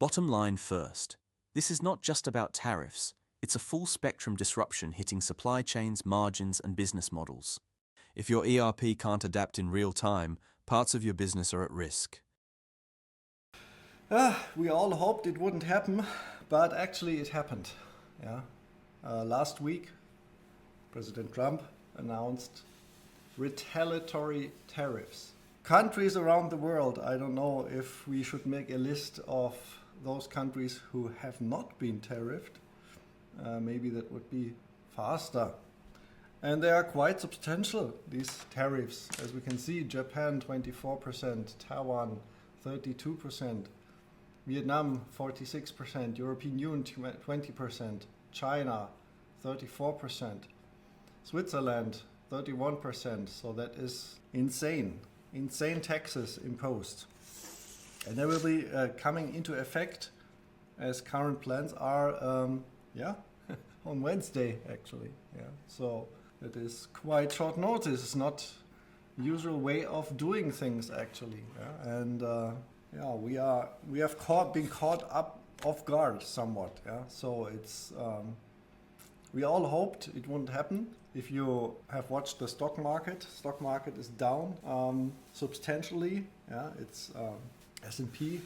Bottom line first. This is not just about tariffs, it's a full spectrum disruption hitting supply chains, margins, and business models. If your ERP can't adapt in real time, parts of your business are at risk. We all hoped it wouldn't happen, but actually it happened. Yeah. Last week, President Trump announced retaliatory tariffs. Countries around the world, I don't know if we should make a list of those countries who have not been tariffed. Maybe that would be faster. And they are quite substantial, these tariffs. As we can see, Japan 24%, Taiwan 32%, Vietnam 46%, European Union 20%, China 34%, Switzerland 31%. So that is insane. Insane taxes imposed. And they will be coming into effect as current plans are, on Wednesday actually. Yeah. So it is quite short notice. It's not usual way of doing things actually. Yeah. And we have been caught up off guard somewhat. Yeah. So it's we all hoped it wouldn't happen. If you have watched the stock market is down substantially. Yeah, it's S&P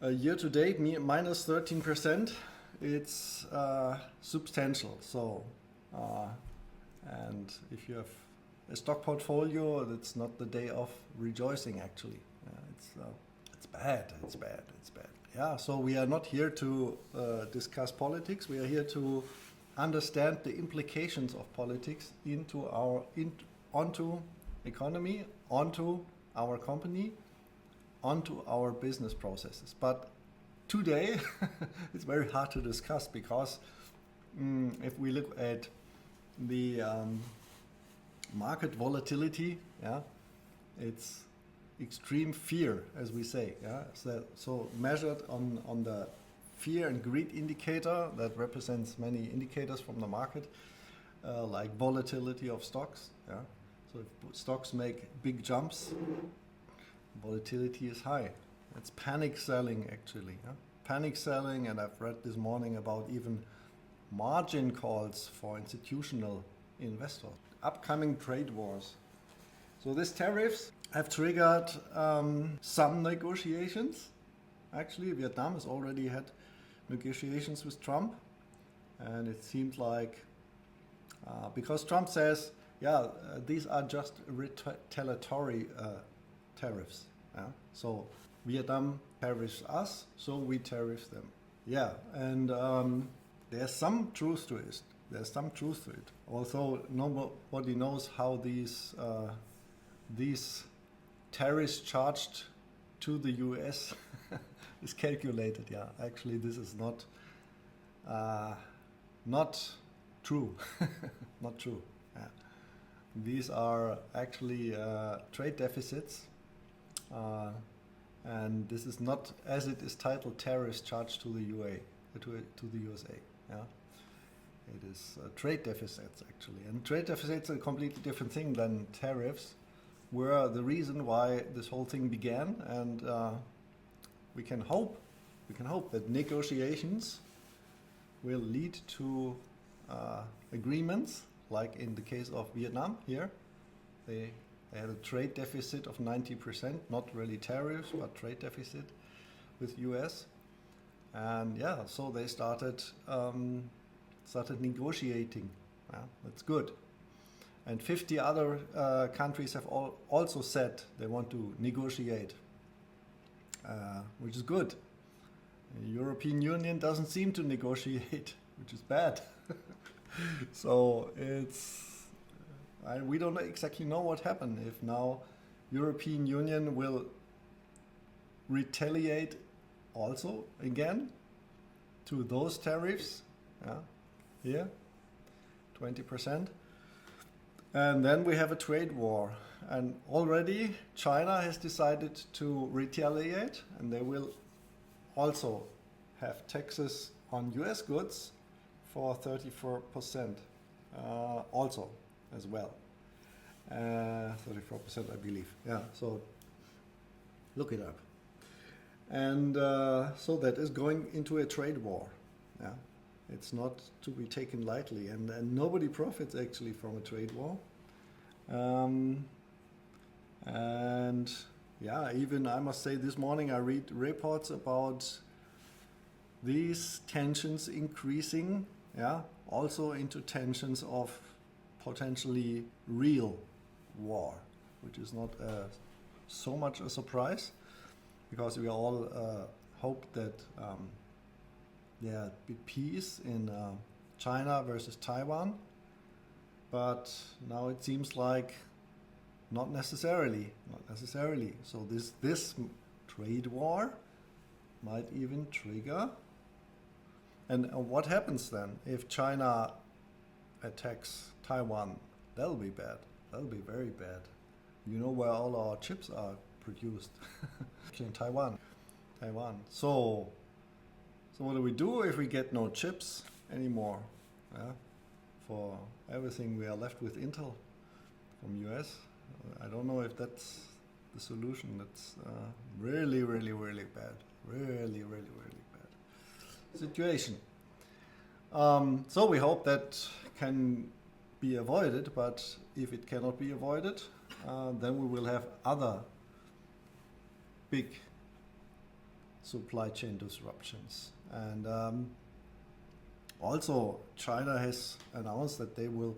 year to date minus 13%. It's substantial. So, and if you have a stock portfolio, that's not the day of rejoicing. Actually, it's bad. It's bad. Yeah. So we are not here to discuss politics. We are here to understand the implications of politics onto economy, onto our company, onto our business processes. But today it's very hard to discuss because if we look at the market volatility, yeah, it's extreme fear, as we say. Yeah, so measured on the fear and greed indicator that represents many indicators from the market, like volatility of stocks. Yeah, so if stocks make big jumps, volatility is high. It's panic selling actually. Yeah? Panic selling, and I've read this morning about even margin calls for institutional investors. Upcoming trade wars. So these tariffs have triggered some negotiations. Actually, Vietnam has already had negotiations with Trump, and it seems like because Trump says, these are just retaliatory tariffs. Yeah? So Vietnam tariffs us, so we tariff them. Yeah, and there's some truth to it. Although nobody knows how these tariffs charged to the US is calculated. Yeah, actually, this is not true. Not true. Yeah. These are actually trade deficits, and this is not, as it is titled, tariffs charged to the to the USA. Yeah, it is trade deficits actually, and trade deficits are a completely different thing than tariffs. Were the reason why this whole thing began, and we can hope that negotiations will lead to agreements, like in the case of Vietnam here. They had a trade deficit of 90%, not really tariffs, but trade deficit with US. And so they started negotiating. Yeah, that's good. And 50 other countries have also said they want to negotiate, which is good. The European Union doesn't seem to negotiate, which is bad. So we don't exactly know what happened if now European Union will retaliate also again to those tariffs. Yeah, here 20%. And then we have a trade war. And already China has decided to retaliate, and they will also have taxes on US goods for 34% also as well. 34%, I believe. Yeah, so look it up. And so that is going into a trade war. Yeah, it's not to be taken lightly, and nobody profits actually from a trade war. And yeah, even I must say, this morning I read reports about these tensions increasing, yeah, also into tensions of potentially real war, which is not so much a surprise, because we all hope that there be peace in China versus Taiwan, but now it seems like not necessarily. So this trade war might even trigger. And what happens then if China attacks Taiwan? That'll be bad. That'll be very bad. You know where all our chips are produced? In Taiwan. So what do we do if we get no chips anymore? Yeah? For everything we are left with Intel from US. I don't know if that's the solution. That's really, really, really bad. Really, really, really bad situation. So we hope that can be avoided, but if it cannot be avoided, then we will have other big supply chain disruptions. And also China has announced that they will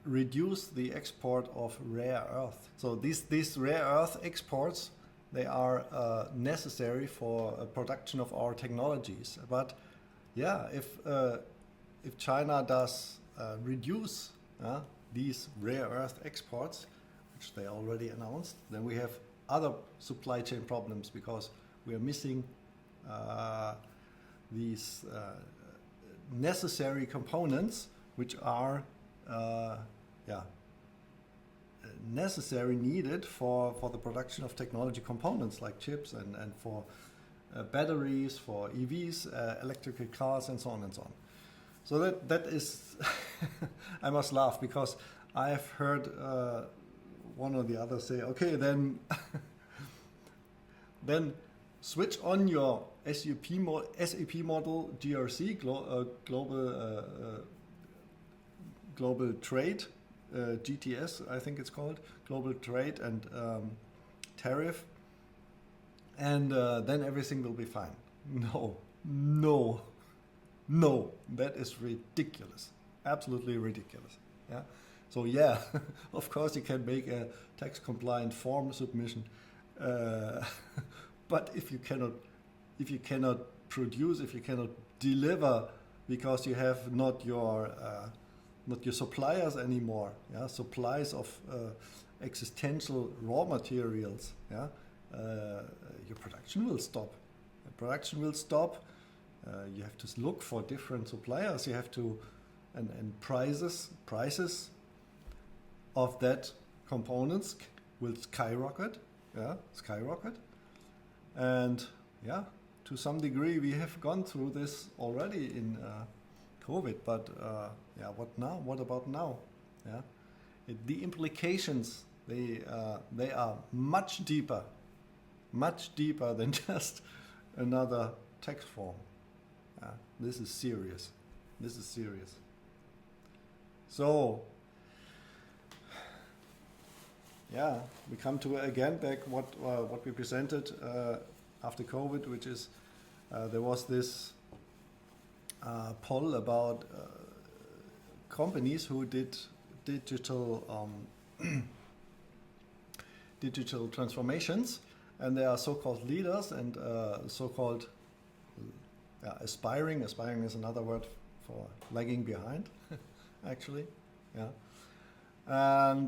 reduce the export of rare earth. So these rare earth exports, they are necessary for production of our technologies. But yeah, if China does reduce these rare earth exports, which they already announced, then we have other supply chain problems, because we are missing these necessary components, which are necessary, needed for the production of technology components like chips and for batteries, for EVs, electrical cars, and so on and so on. So that is, I must laugh, because I have heard one or the other say, okay, then then switch on your SAP model GRC, global trade, GTS, I think it's called, global trade and tariff, and then everything will be fine. No, that is ridiculous, absolutely ridiculous. Yeah. So yeah, of course you can make a tax compliant form submission, but if you cannot produce, if you cannot deliver, because you have not your suppliers anymore, yeah, supplies of existential raw materials, yeah, your production will stop. You have to look for different suppliers. You have to, and prices of that components will skyrocket, and yeah, to some degree we have gone through this already in COVID, but yeah, what now? What about now? Yeah, the implications, they are much deeper than just another tax form. This is serious. So yeah, we come to again back what we presented after COVID, which is there was this poll about companies who did digital transformations, and they are so-called leaders and so-called aspiring. Aspiring is another word for lagging behind, actually. Yeah, and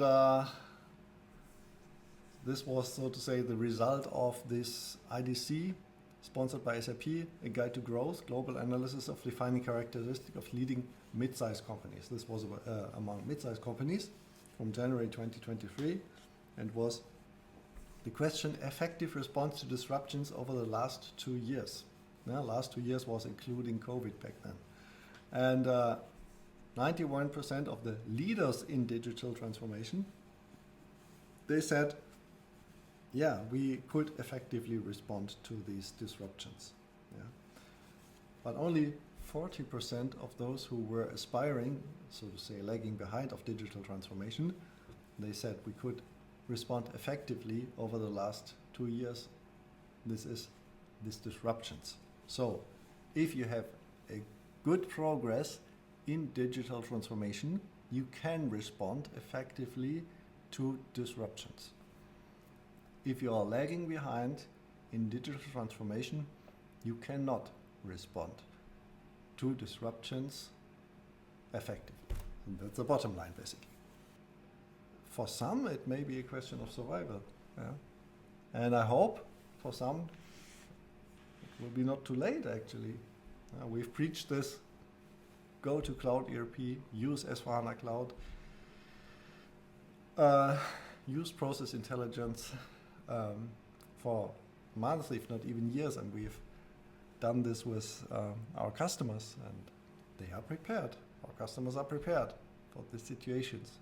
this was, so to say, the result of this IDC, sponsored by SAP, a guide to growth, global analysis of defining characteristics of leading mid-sized companies. This was among mid-sized companies from January 2023, and was the question: effective response to disruptions over the last 2 years. Last 2 years was including COVID back then. And 91% of the leaders in digital transformation, they said yeah, we could effectively respond to these disruptions. Yeah. But only 40% of those who were aspiring, so to say, lagging behind of digital transformation, they said we could respond effectively over the last 2 years. This is these disruptions. So if you have a good progress in digital transformation, you can respond effectively to disruptions. If you are lagging behind in digital transformation, you cannot respond to disruptions effectively. And that's the bottom line, basically. For some, it may be a question of survival. Yeah? And I hope for some, it will be not too late, actually. We've preached this. Go to Cloud ERP, use S/4HANA Cloud, use process intelligence for months, if not even years, and we've done this with our customers, and they are prepared. Our customers are prepared for these situations.